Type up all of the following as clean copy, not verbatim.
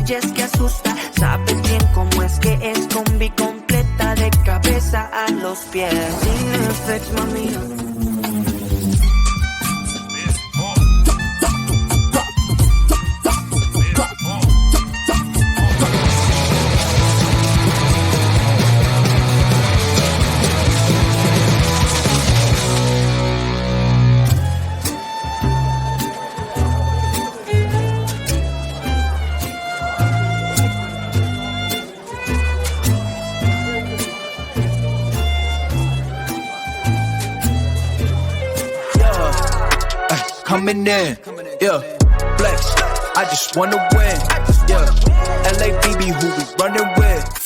noches que asusta. Sabes bien cómo es que es combi completa de cabeza a los pies. Sin effects, mami. Coming in, yeah, flex, I just wanna win, yeah, LABB who we running with.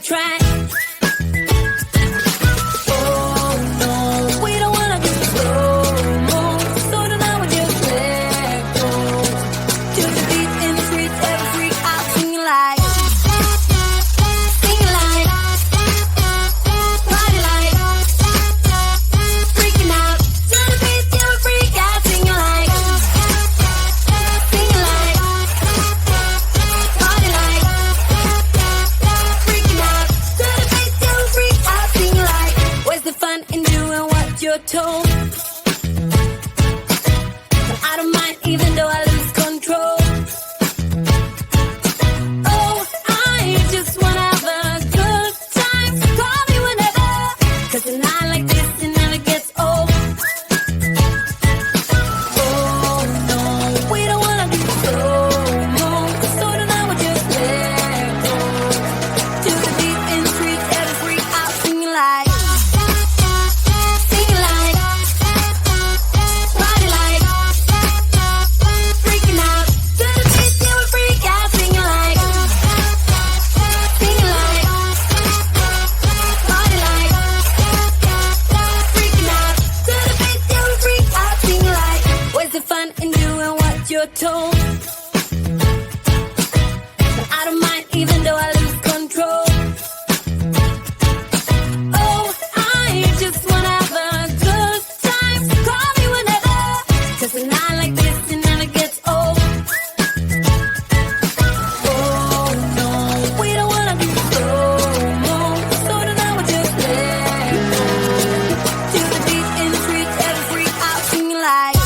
right track. Oh no, we don't wanna do slow-mo, so tonight we just let go. To the beat in the streets, every freak out singing like, party like, freaking out. To the beat, yeah, we freak out singing like, party like, freaking out. To the beat, yeah, we freak out singing like. Where's the fun in doing what you're told? I don't mind even though I lose control. Oh, I just wanna have a good time. Call me whenever, 'cause a night like this it never gets old. Oh no, we don't wanna do slow-mo, so tonight we just let go. To the beat in the streets, every freak out singing like, party like, freaking out. To the beat, yeah, we freak out singing like, party like, freaking out. To the beat, yeah, we freak out singing like. Where's the fun in doing what you're told? I don't mind even though I lose control. Oh, I just wanna have a good time. Call me whenever, 'cause a night like this it never gets old. Oh no, we don't wanna do slow-mo, so tonight we just let go. To the beat in the streets, every freak out singing like,